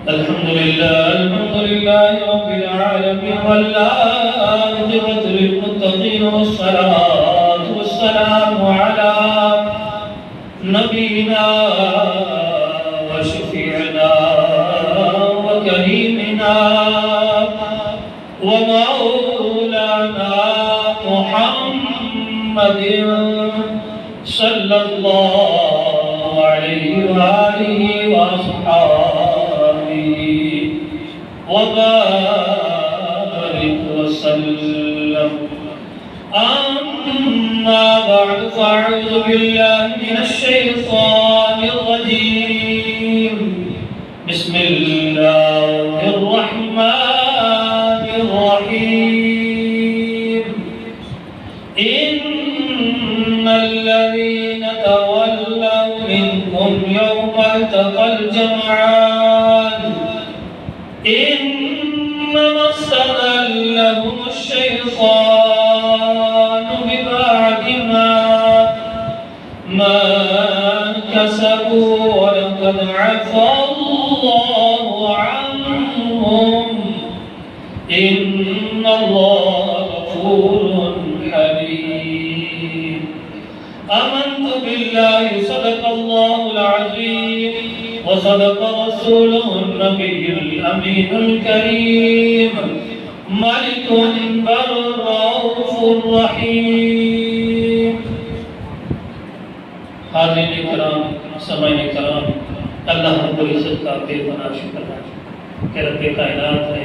الحمد لله رب العالمين والعاقبة للمتقين والصلاة والسلام على نبينا وشفيعنا وكريمنا ومولانا محمد صلى الله عليه وآله وأصحابه وبارك وسلم. أما بعد فأعوذ بالله من الشيطان الرجيم. بسم الله الرحمن الرحيم. إن الذين تولوا منكم يوم التقى الجمعان إنما استزلهم الشيطان ببعض ما كسبوا ولقد عفا الله عنهم إن الله غفور حليم. آمنت بالله صدق الله العظيم وصدق رسوله النبي الأمين الكريم ملك بر رؤوف رحيم. حاضرین کرام، سامعین کرام، اللہ رب العزت کا بے پناہ شکر ہے کہ رب کائنات نے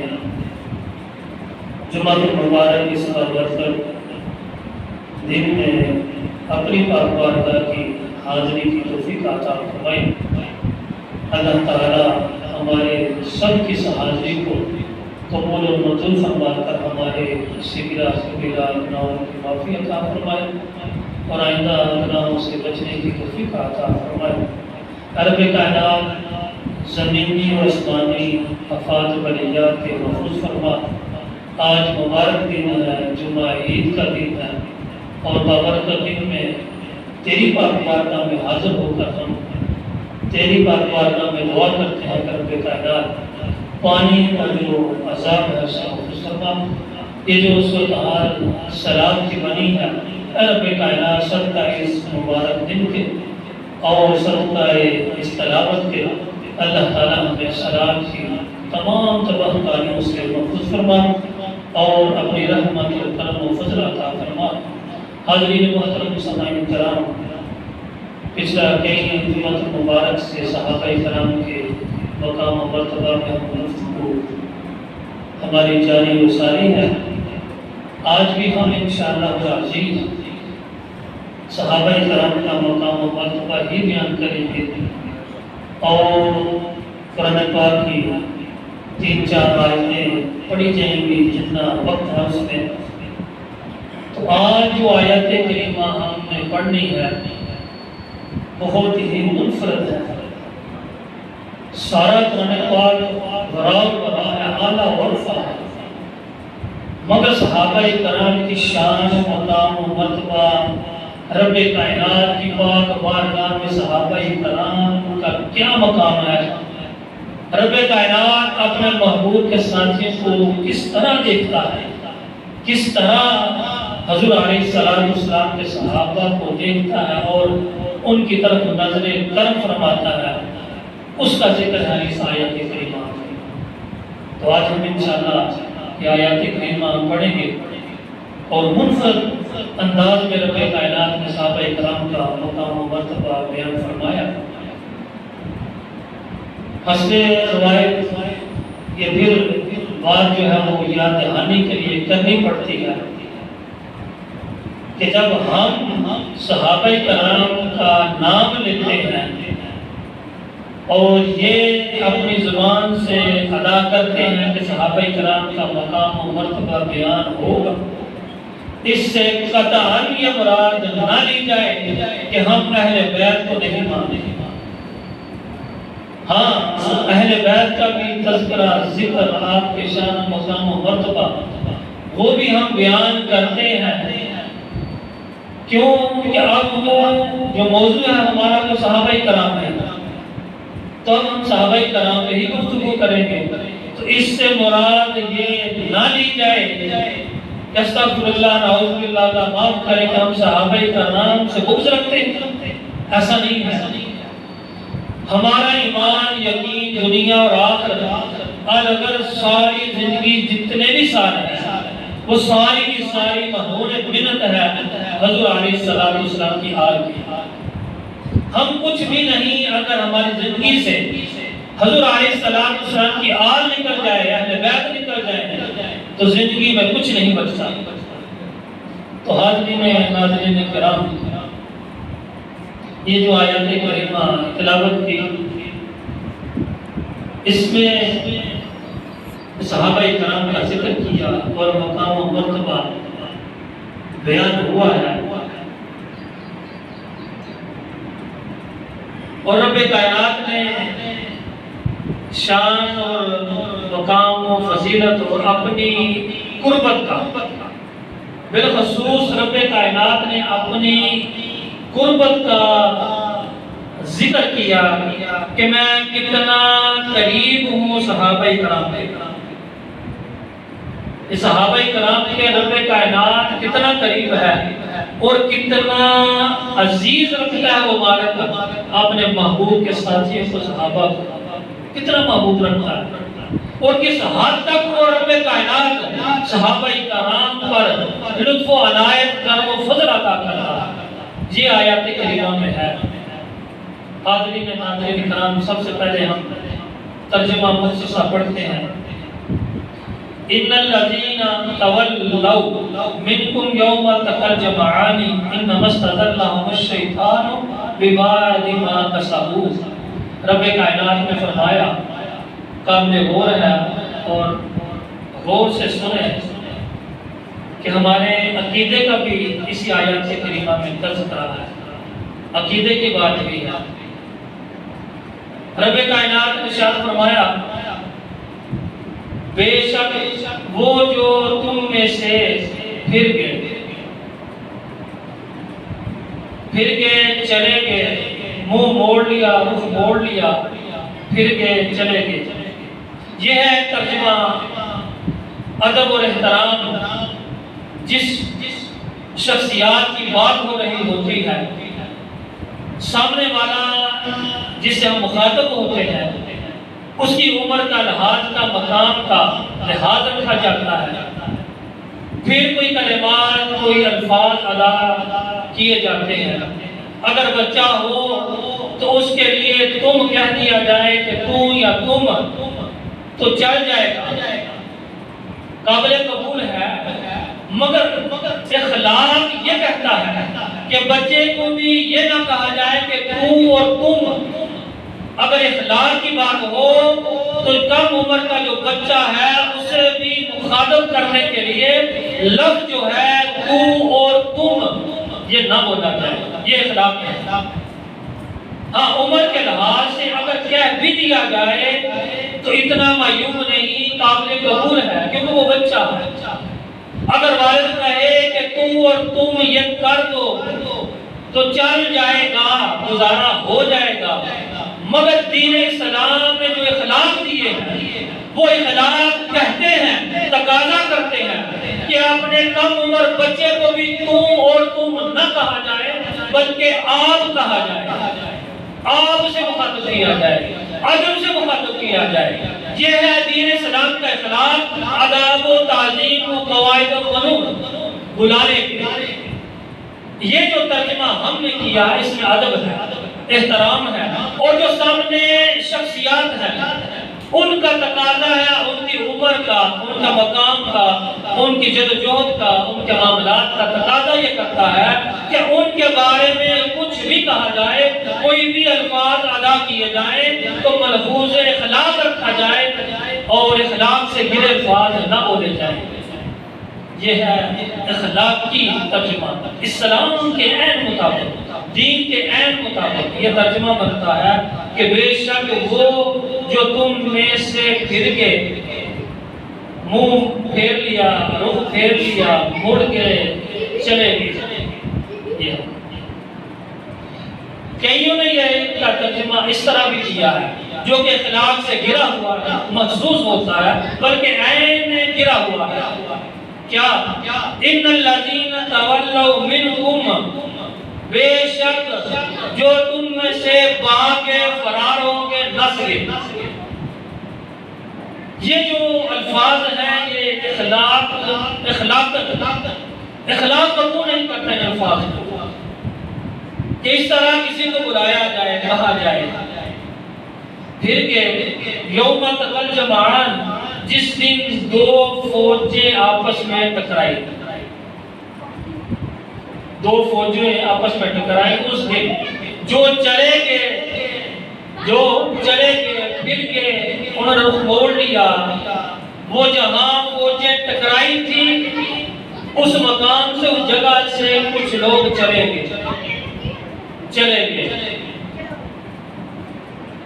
جمعہ مبارک اس بابرکت دن میں اپنی پاک بارگاہ کی حاضری کی توفیق عطا فرمائی. اللہ تعالی ہمارے سب کی حاضری کو قبول و منظور فرما کر ہمارے صغیرہ گناہوں کی معافی عطا فرمائے اور آئندہ گناہوں سے بچنے کی توفیق عطا فرمائے. رب کائنات زمینی و آسمانی افات بلیات کے محفوظ فرما. آج مبارک دن ہے، جمعہ عید کا دن ہے اور بابرکت دن میں تیری پاک بارگاہ میں حاضر ہو کر ہم تیری پاک بارگاہ میں دعا کرتے ہیں کہ رب کائنات پانی کا جو عذاب ہے اس کو محفوظ فرما. یہ جو صورتحال سیلاب کی بنی ہے، اے رب کائنات صدقہ اس مبارک دن کے اور صدقہ اس تلاوت کے اللہ تعالیٰ ہمیں سیلاب کی تمام تباہ کاریوں سے محفوظ فرما اور اپنی رحمت و کرم و فضل عطا فرما. حاضرین محترم سامعین کرام، پچھلا کئی جمعہ مبارک سے صحابہ کرام کے مقام و مرتبہ میں ہم گفتگو ہماری جاری و ساری ہے. آج بھی ہم انشاءاللہ العزیز صحابہ کرام کا مقام و مرتبہ ہی بیان کریں گے اور قرآن پاک کی 3-4 آیتیں پڑھی جائیں گی جتنا وقت ہے اس میں. تو آج جو آیت کریمہ ہم نے پڑھنی ہے بہت ہی منفرد ہے. سارا قرآن پاک غراب برا ہے، اعلیٰ ورفع ہے، مگر صحابہ کرام کی شان مقام و مرتبہ رب کائنات کی پاک بارگاہ میں صحابہ کرام کا کیا مقام ہے. رب کائنات اپنے محبوب کے ساتھیوں کو کس طرح دیکھتا ہے، کس طرح حضور علیہ السلام کے صحابہ کو دیکھتا ہے اور ان کی طرف نظر کرم فرماتا ہے، اس کا ذکر ہے اس آیت کریمہ میں. تو آج ہم انشاءاللہ یہ آیت کریمہ پڑھیں گے اور منفرد انداز میں رب کائنات نے صحابہ کرام کا مقام و مرتبہ بیان فرمایا. حسب روایت یہ پھر بات جو ہے وہ یاد دہانی کے لیے کرنی پڑتی ہے کہ جب ہم صحابہ کرام کا نام لیتے ہیں اور یہ اپنی زبان سے ادا کرتے ہیں کہ صحابہ کرام کا مقام و مرتبہ بیان ہوگا، اس سے قطعاً یہ مراد نہ لی جائے کہ ہم اہل بیت کو نہیں مانتے. ہاں، اہل بیت کا بھی تذکرہ ذکر آپ کے شان مقام و مرتبہ وہ بھی ہم بیان کرتے ہیں. کیوں کہ اب جو موضوع ہے ہمارا وہ صحابہ کرام ہے، تو ہم صحابہ کرام پہ ہی گفتگو کریں گے تو اس سے مراد یہ نہ لی جائے استغفر اللہ نعوذ باللہ کا معاف کرے کہ ہم صحابہ کرام سے بغض رکھتے ہیں، ایسا نہیں ہے۔ ہمارا ایمان یقین دنیا اور آخرت، اور اگر ساری زندگی جتنے بھی سال ہیں وہ ساری کی ساری مہون منت ہے حضور علیہ السلام کی آل کی۔ ہم کچھ بھی نہیں اگر ہماری زندگی سے حضور علیہ السلام کی آل نکل جائے، اہل بیت نکل جائے تو زندگی میں کچھ نہیں بچتا۔ تو حاضرین ناظرین کرام، یہ جو آیات کریمہ تلاوت کی، اس میں صحابہ کرام کا ذکر کیا اور مقام و مرتبہ بیان ہوا ہے، اور رب کائنات نے شان اور مقام و فضیلت اور اپنی قربت کا، بالخصوص رب کائنات نے اپنی قربت کا ذکر کیا کہ میں کتنا قریب ہوں صحابہ کرام کے۔ صحابہ کرام کے رب کائنات کتنا قریب ہے اور کتنا عزیز رکھتا ہے وہ مالک اپنے محبوب کے ساتھیوں کو، صحابہ کو کتنا محبوب رکھتا ہے، اور کس حد تک وہ رب کائنات صحابہ کرام پر لطف و عنایت کرم و فضل عطا کرتا ہے، یہ آیات کریمہ میں ہے۔ حاضرین ناظرین کرام، سب سے پہلے ہم ترجمہ مختصر پڑھتے ہیں۔ ان الذين تولوا منكم يوم التقى الجمعان انما استزلهم الشيطان ببعض ما كسبوا۔ رب کائنات نے فرمایا، قابل غور ہے اور غور سے سنیں کہ ہمارے عقیدے کا بھی اسی آیات کریمہ میں تذکرہ ہے، عقیدے کی بات بھی ہے۔ رب کائنات نے ارشاد فرمایا، بے شک وہ جو تم میں سے پھر گئے چلے گئے، منہ موڑ لیا، رخ موڑ لیا، پھر گئے چلے گئے۔ یہ ہے ترجمہ ادب اور احترام جس شخصیات کی بات ہو رہی ہوتی ہے، سامنے والا جس سے ہم مخاطب ہوتے ہیں اس کی عمر کا لحاظ کا، مقام کا لحاظ رکھا جاتا ہے، پھر کوئی کلمات کوئی الفاظ ادا کیے جاتے ہیں۔ اگر بچہ ہو تو اس کے لیے تم کہہ دیا جائے کہ تو یا تم تو چل جائے گا، قابل قبول ہے، مگر اخلاق یہ کہتا ہے کہ بچے کو بھی یہ نہ کہا جائے کہ تو اور تم۔ اگر اخلاق کی بات ہو تو کم عمر کا جو بچہ ہے اسے بھی مخاطب کرنے کے لیے لفظ جو ہے تو اور تم یہ نہ بولا جائے، یہ اخلاق ہے۔ ہاں، عمر کے لحاظ سے اگر کہہ بھی دیا جائے تو اتنا معیوب نہیں، قابل قبول ہے، کیونکہ وہ بچہ ہے۔ اگر والد کہے کہ تو اور تم یہ کر دو تو چل جائے گا، گزارا ہو جائے گا، مگر دین اسلام میں جو اخلاق دیے ہیں وہ اخلاق کہتے ہیں، تقاضا کرتے ہیں کہ اپنے کم عمر بچے کو بھی تم اور تم نہ کہا جائے بلکہ آپ کہا جائے، آپ سے مخاطب کیا جائے، ادب سے مخاطب کیا جائے۔ یہ ہے دین اسلام کا اخلاق، آداب و تعظیم و قواعد و قانون بلانے کے۔ یہ جو ترجمہ ہم نے کیا اس میں ادب ہے، احترام ہے، اور جو سامنے شخصیات ہیں ان کا تقاضا ہے ان کی عمر کا، ان کا مقام کا، ان کی جدوجہد کا، ان کے معاملات کا تقاضا یہ کرتا ہے کہ ان کے بارے میں کچھ بھی کہا جائے، کوئی بھی الفاظ ادا کیے جائیں تو ملحوظ اخلاق رکھا جائے اور اخلاق سے گرے الفاظ نہ بولے جائیں۔ یہ ہے اخلاق کی ترجمہ، اسلام کے عین مطابق، دین کے عین مطابق یہ ترجمہ بنتا ہے کہ بے شک وہ جو تم میں سے پھر گئے، منہ پھیر لیا، رخ پھیر لیا، مڑ گئے، چلے گئے۔ کئیوں نے یہ کا ترجمہ اس طرح بھی کیا ہے جو کہ اخلاق سے گرا ہوا ہے، محسوس ہوتا ہے بلکہ عین میں گرا ہوا ہے۔ کیا؟ ان الذین تولوا منکم، بے شک جو تم میں سے بھاگ کے فرار ہوں گے، نس گے۔ یہ جو الفاظ ہیں یہ اخلاق قبول نہیں کرتے ہیں الفاظ کو، کہ اس طرح کسی کو بلایا جائے، کہا جائے۔ پھر کہ یوم التقى الجمعان، جس دن دو فوجیں آپس میں ٹکرائی، دو فوجیں آپس میں ٹکرائی، اس دن جو چلے گئے پھر کے انہوں نے رخ موڑ لیا، وہ جہاں فوجیں ٹکرائی تھی اس مقام سے، اس جگہ سے کچھ لوگ چلے گئے۔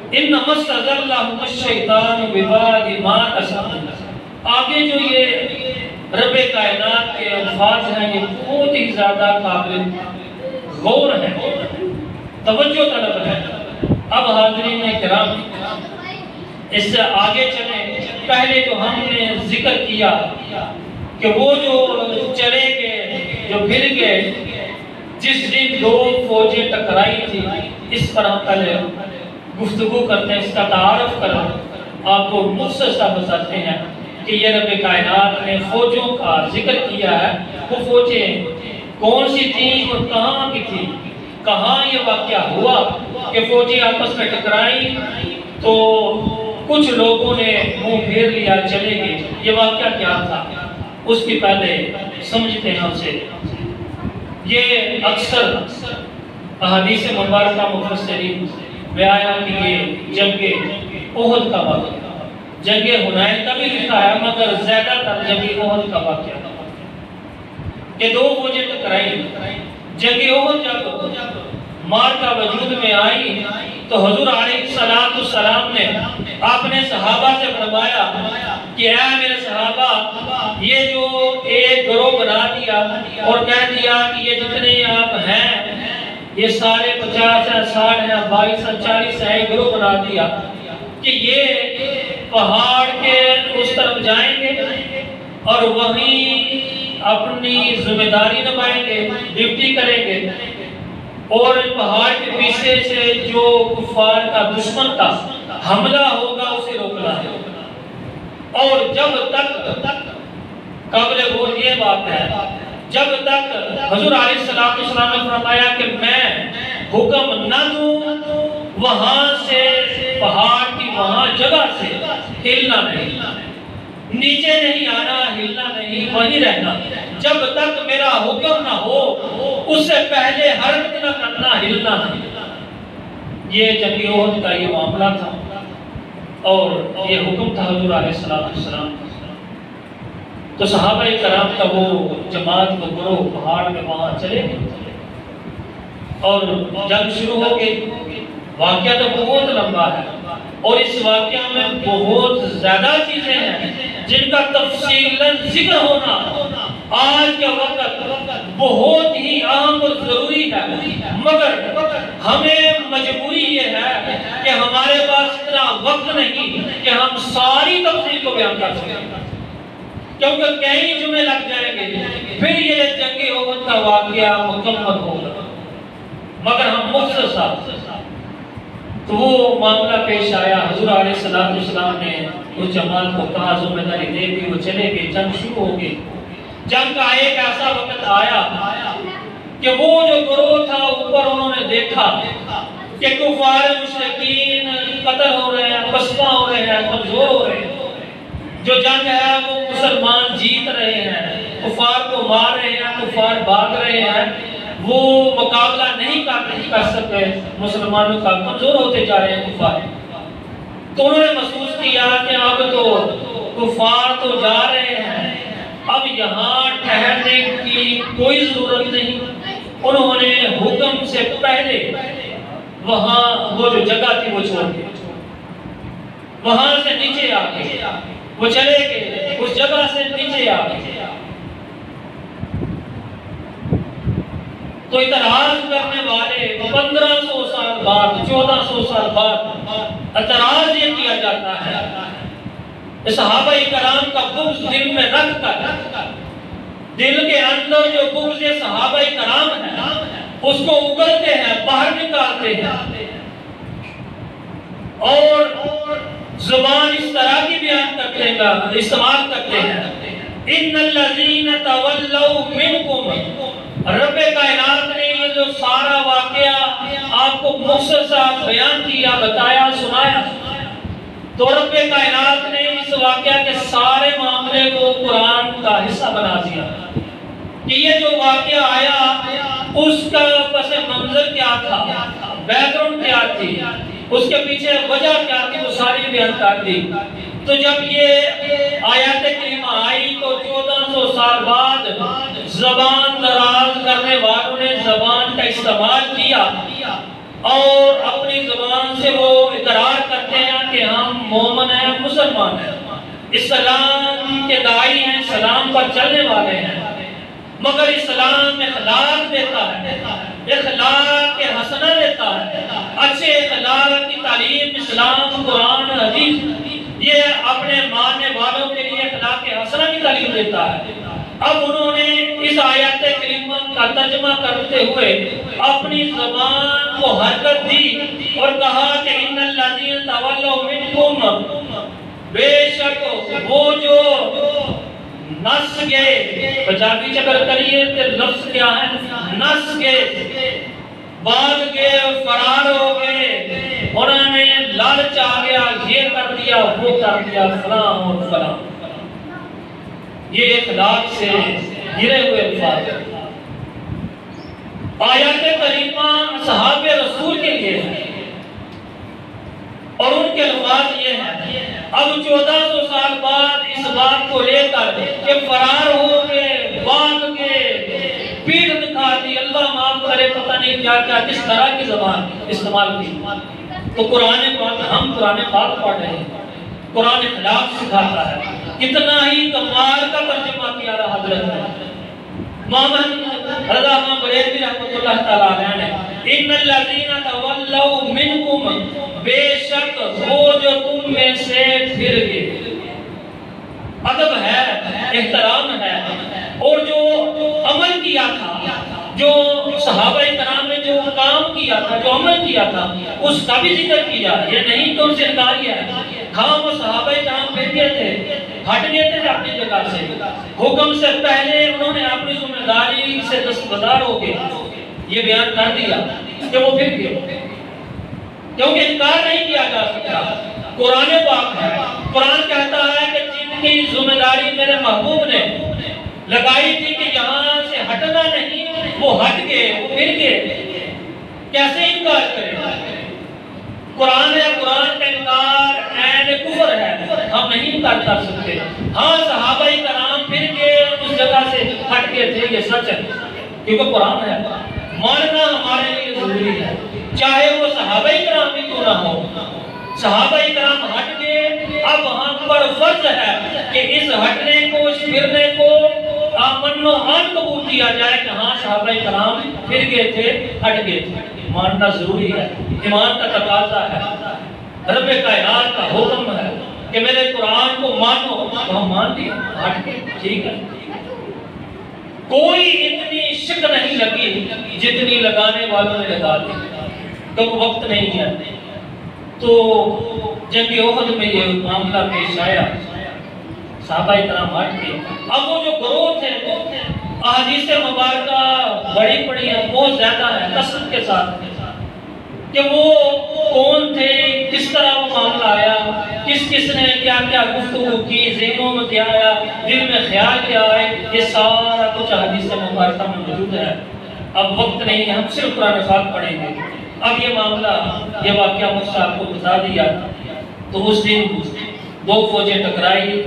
انما استزلهم الشیطان ببعض ما کسبوا۔ آگے جو یہ رب کائنات کے الفاظ ہیں یہ بہت ہی زیادہ قابل غور ہے، توجہ طلب ہے۔ اب حاضرین کرام اس سے آگے چلیں۔ پہلے جو ہم نے ذکر کیا کہ وہ جو چلے گئے، جو پھر گئے، جس دن دو فوجیں ٹکرائی تھی، اس پر ہم پہلے گفتگو کرتے ہیں، اس کا تعارف کریں، آپ کو مختصر بتاتے ہیں کہ یہ رب کائنات نے فوجوں کا ذکر کیا ہے۔ وہ فوجیں کون سی تھیں اور کہاں کی تھی، کہاں یہ واقعہ ہوا کہ فوجیں آپس میں ٹکرائیں تو کچھ لوگوں نے منہ پھیر لیا، چلے گئے۔ یہ واقعہ کیا تھا اس کی پہلے سمجھتے ہیں ہم سے۔ یہ اکثر احادیث مبارکہ مفسرین بیان کہ یہ جنگ احد کا واقعہ، جنگ حنین کا بھی لکھا ہے مگر زیادہ تر جنگ احد کا واقعہ کہ دو فوجیں ٹکرائی۔ جنگ احد جب مارکہ وجود میں آئی تو حضور علیہ السلام نے اپنے صحابہ سے فرمایا کہ اے میرے صحابہ، یہ جو ایک گروہ بنا دیا اور کہہ دیا کہ یہ جتنے آپ ہیں یہ سارے 50 ہیں، 60 ہیں، 22 ہیں، 40 ہیں، ایک گروہ بنا دیا کہ یہ پہاڑ کے اس طرف جائیں گے اور وہیں اپنی ذمہ داری نبھائیں گے، ڈیوٹی کریں گے، اور پہاڑ کے پیچھے سے جو کفار کا دشمن کا حملہ ہوگا اسے روکنا ہے۔ اور جب تک قابل غور یہ بات ہے، جب تک حضور علیہ السلام نے فرمایا کہ میں حکم نہ دوں وہاں سے، پہاڑ کی وہاں جگہ سے ہلنا نہیں، نیچے نہیں آنا، ہلنا نہیں، وہیں رہنا، جب تک میرا حکم نہ ہو اس سے پہلے حرکت نہ کرنا، ہلنا نہیں۔ یہ جنگ احد کا یہ معاملہ تھا اور یہ حکم تھا حضور علیہ السلام۔ تو صحابہ کرام کا وہ جماعت، وہ گروہ پہاڑ میں وہاں چلے گئے اور جنگ شروع ہو گئی۔ واقعہ تو بہت لمبا ہے اور اس واقعہ میں بہت زیادہ چیزیں ہیں جن کا تفصیلاً ذکر ہونا آج کے وقت بہت ہی اہم اور ضروری ہے، مگر ہمیں مجبوری یہ ہے کہ ہمارے پاس اتنا وقت نہیں کہ ہم ساری تفصیل کو بیان کر سکیں، کیونکہ کئی جملے لگ جائیں گے، پھر یہ جنگ احد کا واقعہ مکمل ہوگا، مگر ہم مختصر تو وہ معاملہ پیش آیا۔ حضور علیہ السلام نے اس جماعت کو کہا، ذمہ داری دے دی، وہ چلے گئے، جنگ شروع ہو گئی۔ جنگ کا ایک ایسا وقت آیا کہ وہ جو گروہ تھا اوپر انہوں نے دیکھا کہ کفار مشرکین قتل ہو رہے ہیں، پسپا ہو رہے ہیں، کمزور ہو رہے ہیں، جو جنگ ہے وہ مسلمان جیت رہے ہیں، کفار کو مار رہے ہیں، کفار بھاگ رہے ہیں، وہ مقابلہ نہیں کر سکتے، مسلمانوں کا کمزور ہوتے جا رہے ہیں کفار۔ تو انہوں نے محسوس کیا کہ اب تو کفار تو جا رہے ہیں، اب یہاں ٹھہرنے کی کوئی ضرورت نہیں۔ انہوں نے حکم سے پہلے وہاں وہ جو جگہ تھی وہ چھوڑ دی، وہاں سے نیچے آ گئے، وہ چلے گئے، اس جگہ سے نیچے آ گئے۔ تو تو اعتراض کرنے والے 1500 سال بعد 1400 سال بعد اعتراض یہ کیا جاتا ہے، صحابہ کرام کا بغض دل میں رکھ کر، دل کے اندر جو بغض صحابہ کرام ہے اس کو اگلتے ہیں، باہر نکالتے ہیں، اور زبان اس طرح کی بیان کرتے ہیں، استعمال کرتے ہیں، ان الذین تولوا منکم، رب کائنات نے یہ جو سارا واقعہ آپ کو مختصر بیان کیا، بتایا، سنایا، تو رب کائنات نے اس واقعہ کے سارے معاملے کو قرآن کا حصہ بنا دیا کہ یہ جو واقعہ آیا اس کا پس منظر کیا تھا، بیک گراؤنڈ کیا تھی، اس کے پیچھے وجہ کیا تھی، وہ ساری بیان کر دی۔ تو جب یہ آیات کریمہ آئی تو 1400 سال بعد زبان دراز کرنے والوں نے زبان کا استعمال کیا اور اپنی زبان سے وہ اقرار کرتے ہیں کہ ہم مومن ہیں، مسلمان ہیں، اسلام کے داعی ہیں، اسلام پر چلنے والے ہیں، مگر اسلام اخلاق دیتا ہے، اخلاق حسنہ دیتا ہے، اچھے اخلاق کی تعلیم اسلام، قرآن، حدیث یہ اپنے ماننے والوں کے لیے اخلاق حسنہ کی تعلیم دیتا ہے۔ اب انہوں نے اس آیات کریمہ کا ترجمہ کرتے ہوئے اپنی زبان کو حرکت دی اور کہا کہ ان الذین تولوا منکم، بے شک وہ جو نس گئے، پنجابی چکر کریے تو لفظ کیا ہے، نس گئے، بھاگ گئے، فرار ہو گئے، انہوں نے لالچ آ گیا، یہ کر دیا، وہ کر دیا، فلاں اور فلاں، یہ اخلاق سے گرے ہوئے الفاظ۔ آیات کریمہ صحاب رسول کے لیے ہے اور ان کے الفاظ یہ ہیں۔ اب 1400 سال بعد اس بات کو لے کر کہ فرار ہو گئے، بھاگ گئے، پیٹھ دکھا دی، اللہ معاف کرے، پتہ نہیں کیا کیا کس طرح کی زبان استعمال کی، تو قرآن پاک، ہم قرآن پاک پڑھ رہے ہیں، قرآن اخلاق سکھاتا ہے، کتنا ہی کمال کا ترجمہ کیا رہا حضرت نے، محمد رضا خان بریلوی رحمۃ اللہ تعالیٰ علیہ نے، ان الذین تولوا منکم، بے شک وہ جو تم میں سے پھر گئے، ادب ہے، احترام ہے، اور جو عمل کیا تھا، جو صحابہ کرام نے جو کام کیا تھا، جو عمل کیا تھا، اس کا بھی ذکر کیا، یہ نہیں کہ ان سے انکار کیا ہے، ہاں وہ صحابہ کرام پھر گئے تھے، ہٹ گئے تھے اپنی جگہ سے، حکم سے پہلے انہوں نے اپنی ذمہ داری سے دستبردار ہو گئے، یہ بیان کر دیا کہ وہ پھر گئے، کیونکہ انکار نہیں کیا جا سکتا، قرآن پاک ہے، قرآن کہتا ہے کہ جن کی ذمہ داری میرے محبوب نے لگائی تھی کہ یہاں سے ہٹنا نہیں، وہ ہٹ گئے، وہ پھر گئے، کیسے انکار کرے؟ قرآن ہے، قرآن کا انکار عین کفر ہے، ہم نہیں انکار کر سکتے۔ ہاں صحابہ کرام پھر گئے، اس جگہ سے ہٹ گئے تھے، یہ سچ ہے، کیونکہ قرآن ہے، ماننا ہمارے لیے ضروری ہے، چاہے وہ صحابہ کرام بھی کیوں نہ ہو۔ صحابہ کرام ہٹ گئے، اب ہم پر فرض ہے کہ اس ہٹنے کو، اس پھرنے کو آمن و عن قبول کیا جائے کہ ہاں صحابہ کرام پھر گئے تھے، ہٹ گئے تھے، ماننا ضروری ہے، ایمان کا تقاضا ہے، رب کائنات کا حکم ہے کہ میرے قرآن کو مانو، ہم مان لیا، ہٹ گئے، ٹھیک ہے، کوئی اتنی شک نہیں لگی جتنی لگانے والوں نے لگا دی، کیونکہ وقت نہیں ہے۔ تو جنگ احد میں یہ معاملہ پیش آیا، صحابہ کرام ہٹ گئے، اب وہ جو گروہ تھے، احادیث مبارکہ بڑی پڑی ہیں، بہت زیادہ ہے، کثرت کے ساتھ، کہ وہ کون تھے، کس طرح وہ معاملہ آیا، کس کس نے کیا کیا گفتگو کی، ذہنوں میں کیا آیا، دل میں خیال کیا آئے، یہ سارا کچھ حدیث مبارکہ میں موجود ہے۔ اب وقت نہیں ہے، ہم صرف قرآن پاک پڑھیں گے۔ اب یہ معاملہ، یہ واقعہ مجھ سے آپ کو بتا دیا، تو اس دن دو فوجیں ٹکرائی،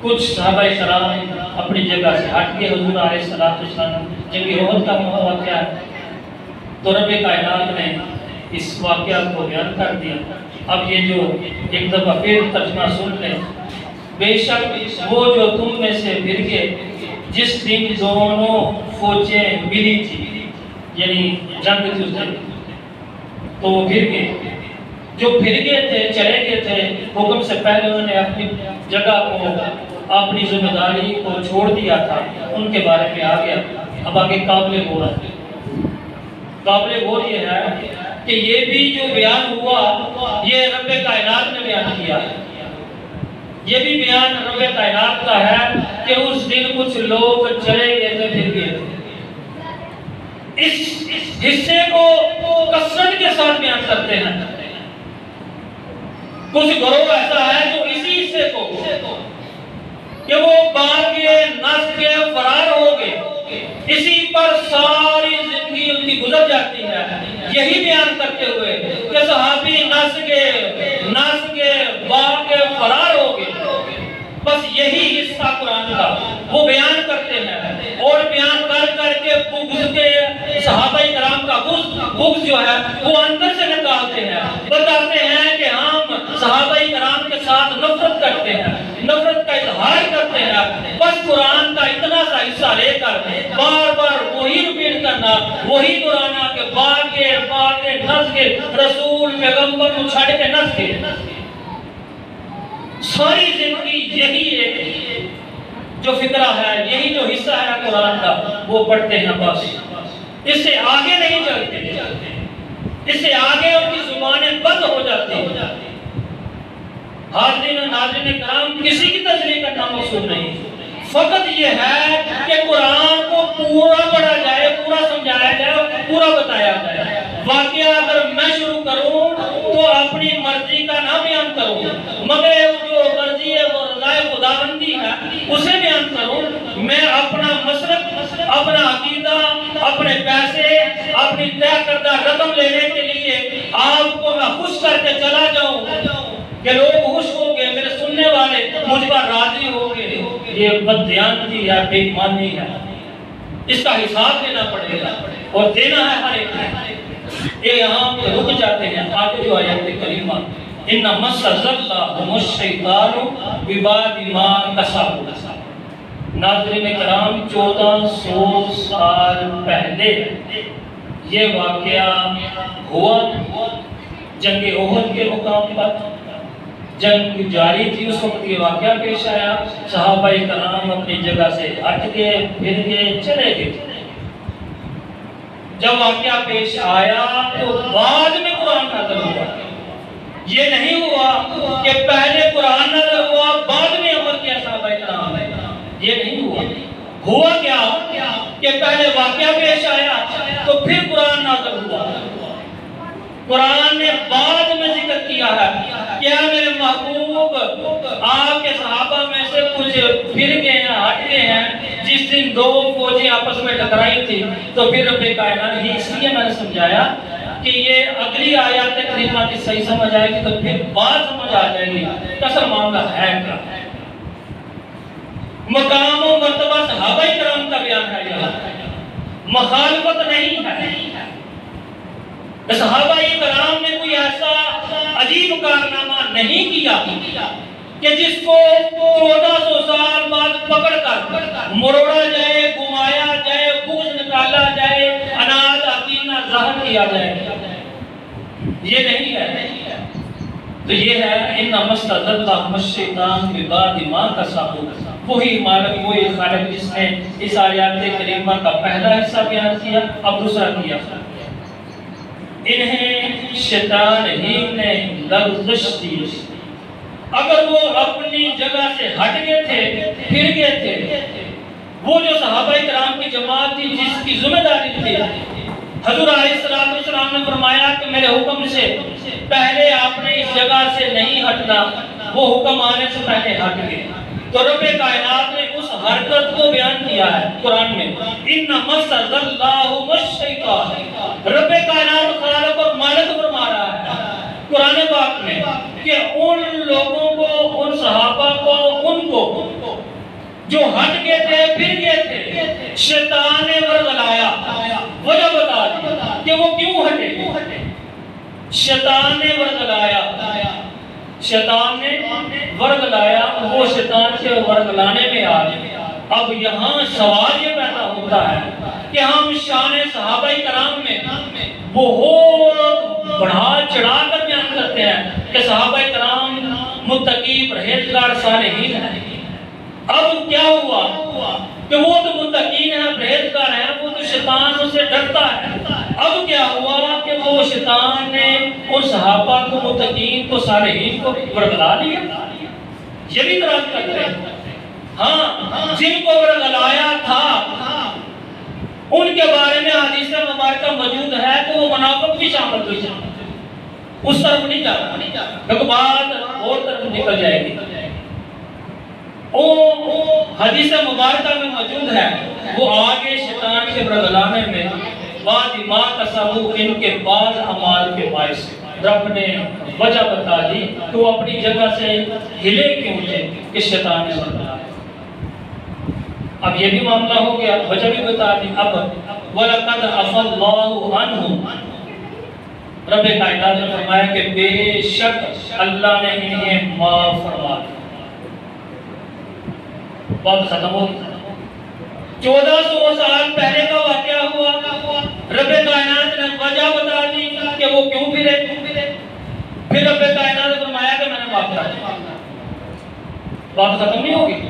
کچھ صحابہ کرام اپنی جگہ سے ہٹ کے حضور علیہ السلام جنگ احد کا واقعہ ہے، تو رب کائنات نے اس واقعہ کو بیان کر دیا۔ اب یہ جو ایک دفعہ پھر ترجمہ سن لیں، بے شک وہ جو تم میں سے پھر گئے، جس دن دونوں فوجیں ملی تھی، یعنی جنگ تھی اس دن، تو وہ پھر گئے، جو پھر گئے تھے چلے گئے تھے حکم سے پہلے انہوں نے اپنی جگہ کو اپنی ذمہ داری کو چھوڑ دیا تھا، ان کے بارے میں آ گیا۔ اب آگے قابل غور ہے، قابل غور یہ ہے کہ یہ بھی جو بیان ہوا یہ رب کائنات نے بیان کیا ہے، یہ بھی بیان رب کائنات کا ہے کہ اس دن کچھ لوگ چلے گئے تھے پھر گئے تھے۔ اس حصے کو کثرت کے ساتھ بیان کرتے ہیں۔ کچھ گروہ ایسا ہے جو اسی حصے کو کہ وہ باغ کے نس کے فرار ہو گئے، اسی پر ساری زندگی ان کی گزر جاتی ہے، یہی بیان کرتے ہوئے کہ صحابی نس کے باغ کے فرار ہو گئے، بس یہی حصہ قرآن کا وہ بیان کرتے ہیں، اور بیان کر کے بغض کے صحابہ کرام کا بغض جو ہے وہ اندر سے نکالتے ہیں، بتاتے ہیں کہ ہم صحابہ کرام کے ساتھ نفرت کرتے ہیں، نفرت کا اظہار کرتے ہیں، بس قرآن کا اتنا سا حصہ لے کر بار بار وہی ریپیٹ کرنا، وہی دہرانا کہ باغ نس کے رسول پیغمبر کو چھڑ کے نس کے ساری زندگی یہی ایک جو فکرہ ہے، یہی جو حصہ ہے قرآن کا وہ پڑھتے ہیں، بس اس سے آگے نہیں چلتے، اس سے آگے ان کی زبانیں بند ہو جاتی ہیں۔ حاضرین و ناظرین کرام، کسی کی تذلیل کرنا مقصود نہیں، فقط یہ ہے کہ قرآن کو پورا پڑھا جائے، پورا سمجھایا جائے، پورا بتایا جائے۔ واقعہ اگر میں شروع کروں تو اپنی مرضی کا نہ بیان کروں، مگر جو مرضی ہے وہ رضائے خداوندی ہے اسے بیان کروں۔ میں اپنا مسلک، اپنا عقیدہ، اپنے پیسے، اپنی طے کردہ رقم لینے کے لیے آپ کو میں خوش کر کے چلا جاؤں کہ لوگ خوش ہو گئے، میرے سننے والے مجھ پر راضی ہو گئے، یہ بددیانتی ہے، بے ایمانی ہے، اس کا حساب دینا پڑے گا اور دینا ہے ہر ایک نے۔ یہ یہاں پہ رک جاتے ہیں، آگے جو آیت کریمہ اِنَّمَا اسْتَزَلَّهُمُ الشَّيْطَانُ بِبَعْضِ مَا كَسَبُوا۔ ناظرین کرام، 1400 سال پہلے یہ واقعہ ہوا، جنگ احد کے مقام پر جنگ جاری تھی، اس وقت یہ واقعہ پیش آیا، صحابہ کرام اپنی جگہ سے ہٹ گئے، پھر گئے، چلے گئے۔ جب واقعہ پیش آیا تو بعد میں قرآن نازل ہوا، یہ نہیں ہوا کہ پہلے قرآن نازل ہوا بعد میں عمل کیا صحابہ کرام نے، یہ نہیں ہوا۔ ہوا کیا کہ پہلے واقعہ پیش آیا تو پھر قرآن نازل ہوا۔ قرآن نے بعد میں ذکر کیا ہے، کیا میرے محبوب آپ کے صحابہ میں سے کچھ پھر گئے ہیں، ہٹ گئے ہیں، جس دن دو فوجیں آپس میں ٹکرائی تھی، تو پھر رب کائنات ہی، اس لیے میں نے سمجھایا کہ یہ اگلی آیات کریمہ کی صحیح سمجھ آئے گی تو پھر بات سمجھ آ جائے گی اصل معاملہ ہے کیا۔ مقام و مرتبہ صحابہ کرام کا بیان ہے، یہاں مخالفت نہیں ہے۔ صحابہ کرام نے کوئی ایسا عجیب کارنامہ نہیں کیا کہ جس کو 1400 سال بعد پکڑ کر مروڑا جائے، گھمایا جائے، بغض نکالا جائے، اناد عقیدہ ظاہر کیا جائے، یہ نہیں ہے۔ تو یہ ہے اِنَّمَا اسْتَزَلَّهُمُ الشَّيْطَانُ بِبَعْضِ مَا كَسَبُوا، وہی مالک، وہی خالق جس نے اس آیات کریمہ کا پہلا حصہ بیان کیا، اب دوسرا کیا۔ انہیں شیطان ہی نے لغزش دی، اگر وہ اپنی جگہ سے ہٹ گئے تھے، پھر گئے تھے، وہ جو صحابہ کرام کی جماعت تھی جس کی ذمہ داری تھی، حضور علیہ السلام نے فرمایا کہ میرے حکم سے پہلے آپ نے اس جگہ سے نہیں ہٹنا، وہ حکم آنے سے پہلے ہٹ گئے، تو رب کائنات نے اس حرکت کو بیان کیا ہے قرآن میں، اِنَّمَا اسْتَزَلَّهُمُ الشَّيْطَانُ، رب کائنات خالق اور مالک فرما رہا ہے قرآن پاک میں کہ ان لوگوں کو، ان صحابہ کو، ان کو جو ہٹ گئے تھے، پھر گئے تھے، شیطان نے ورغلایا۔ وجہ بتا دی کہ وہ کیوں ہٹے، شیطان نے ورغلایا، شیطان نے ورغلایا، وہ شیطان کے ورغلانے میں آ گئے۔ اب یہاں سوال یہ پیدا ہوتا ہے کہ ہم شان صحابہ کرام میں بہت بڑھا چڑھا کر بیان کرتے ہیں کہ صحابہ کرام متقی پرہیزگار صالحین ہیں. اب کیا ہوا کہ وہ تو متقین ہیں، پرہیزگار ہیں، وہ تو شیطان ان سے ڈرتا ہے. اب کیا ہوا کہ وہ شیطان نے ان صحابہ کو، متقین کو، صالحین کو ورگلا لیا. یہ بھی اعتراض کرتے ہیں. ہاں، جن کو ورگلایا تھا ان کے بارے میں حدیث مبارکہ موجود ہے تو وہ منافق بھی شامل ہوئی جائے. اس طرف نہیں جانا کیونکہ بات اور طرف نکل جائے گی. حدیث مبارکہ میں موجود ہے وہ آگے شیطان کے ورگلانے میں بعد ما تصو ان کے بعض اعمال کے باعث رب نے وجہ بتا دی کہ وہ اپنی جگہ سے ہلے کیوں تھے کہ شیطان نے ورگلایا. اب یہ بھی معاملہ ہو گیا، وجہ بھی بتا دی. اب وَلَقَدْ عَفَا اللَّهُ عَنْهُمْ، رب کائنات نے فرمایا کہ بے شک اللہ نے انہیں معاف فرما دیا. بات ختم ہو گئی. 1400 سال پہلے کا واقعہ ہوا، رب کائنات نے وجہ بتا دی کہ وہ کیوں پھرے. پھر رب کائنات نے فرمایا کہ میں نے معاف کر دیا. بات ختم نہیں ہوگی.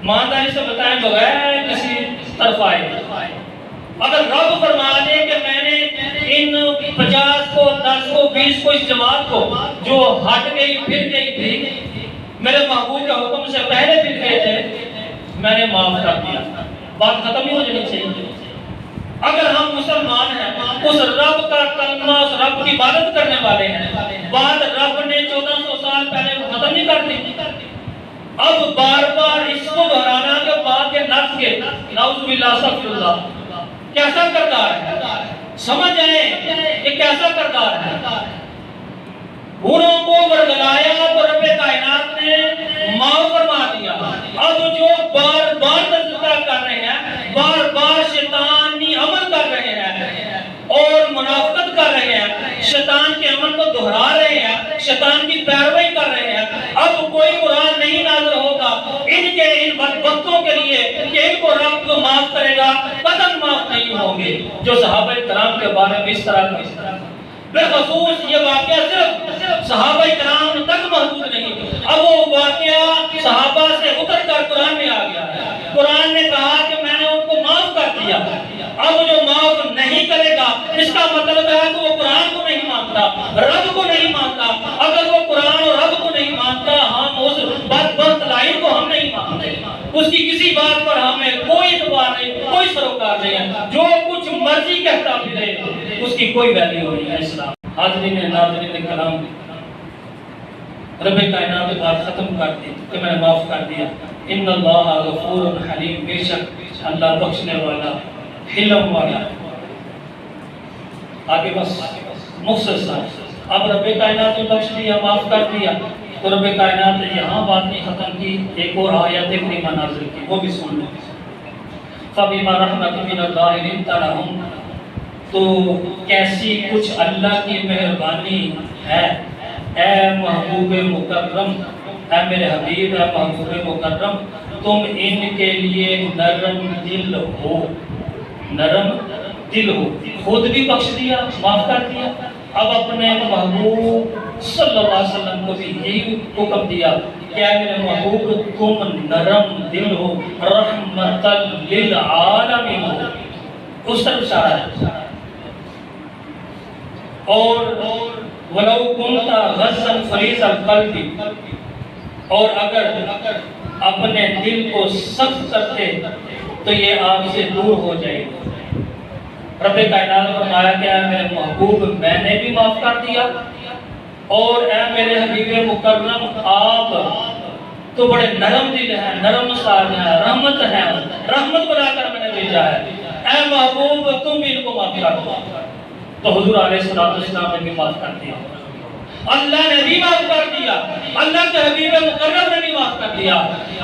مانداری سے بتائیں بغیر کسی طرف آئے. اگر رب فرما دے کہ میں نے ان 50 کو، 10 کو، 20 کو، اس جماعت کو جو ہٹ گئی پھر گئی تھی، میرے محبوب کے حکم سے پہلے پھر گئے تھے، میں نے معاف کر دیا. بات ختم ہی ہو جانی چاہیے. اگر ہم مسلمان ہیں، اس رب کا کلمہ، اس رب کی عبادت کرنے والے ہیں، بات رب نے 1400 سال پہلے ختم نہیں کر دی. اب بار بار اس کو دہرانا کہ بات کے نفس کے نعوذ باللہ استغفر اللہ کیسا کردار ہے. سمجھ آئے کہ کیسا کردار ہے. انہوں کو ورگلایا تو رب کائنات نے معاف فرما دیا. اب جو بار بار تذکرہ کر رہے ہیں، بار بار شیطانی عمل کر رہے ہیں اور منافقت کر رہے ہیں، شیطان کے عمل کو دہرا رہے ہیں، شیطان کی پیروی کر رہے ہیں، اب کوئی قرآن نہیں نازل ہوگا ان بدبختوں کے لیے کہ ان کو رب کو معاف کرے گا. قطعاً معاف نہیں ہوں گے جو صحابہ کرام کے بارے میں اس طرح کا. بالخصوص یہ واقعہ صرف صحابہ کرام تک محدود نہیں. اب وہ واقعہ صحابہ سے اتر کر قرآن میں آ گیا ہے. قرآن نے کہا کہ میں نے ان کو معاف کر دیا. اب جو معاف نہیں کرے گا اس کا مطلب ہے کہ وہ قرآن کو نہیں مانتا، رب کو نہیں مانتا. اگر وہ قرآن اور رب کو نہیں مانتا، ہم اس بدبخت لائن کو ہم نہیں مانتے. اس کی کسی بات پر ہمیں کوئی اعتبار نہیں، کوئی سروکار نہیں ہے. جو کچھ مرضی کہتا پھرے اس کی کوئی ویلیو نہیں ہے. اسلام حاضرین ناظرین کلام، رب کائنات نے بات ختم کر دی کہ میں نے معاف کر دیا. ان اللہ غفور حلیم، بے شک اللہ بخشنے والا، حلم والا. آگے بس مختصر. اب رب کائنات نے بخش دیا، معاف کر دیا، تو رب کائنات نے یہاں بات نہیں ختم کی، ایک اور آیت کریمہ نازل کی، وہ بھی سن لو. فَبِمَا رَحْمَةٍ مِّنَ اللَّهِ لِنتَ لَهُمْ، تو کیسی کچھ اللہ کی مہربانی ہے اے محبوب مکرم، اے میرے حبیب، اے محبوب مکرم، تم ان کے لیے نرم دل ہو. نرم دل ہو. خود بھی بخش دیا، معاف کر دیا. اب اپنے محبوب صلی اللہ علیہ وسلم کو بھی یہی حکم دیا کہ اے میرے محبوب تم نرم دل ہو، رحمت للعالمین ہو. اس طرف اشارہ ہے. اور وَلَوْ كُنْتَ غَزًّا فَرِيزَ الْقَلْبِ، اور اگر اپنے دل کو سخت کرتے تو یہ آپ سے دور ہو جائے گا. رب کائنات نے فرمایا کہ اے میرے محبوب میں نے بھی معاف کر دیا، اور اے میرے حبیب مکرم آپ تو بڑے نرم دل ہیں، نرم ساز ہیں، رحمت ہیں، رحمت بنا کر میں نے بھیجا ہے. اے محبوب تم بھی ان کو معاف کر دو. تو حضور علیہ السلام نے بھی معاف کر دیا، اللہ نے بھی معاف کر دیا، اللہ کے حبیب مکرم نے بھی معاف کر دیا.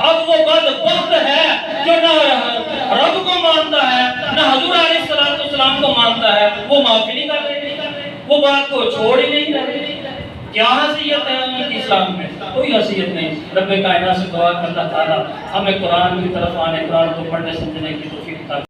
اب وہ بدبخت ہے جو نہ رب کو مانتا ہے نہ حضور علیہ السلام کو مانتا ہے، وہ معافی نہیں کر رہے، وہ بات کو چھوڑ ہی نہیں رہے. کیا حیثیت ہے ان کی اسلام میں؟ کوئی حیثیت نہیں. رب کائنات سے دعا کہ اللہ تعالی ہمیں قرآن کی طرف آنے، قرآن کو پڑھنے سمجھنے کی توفیق عطا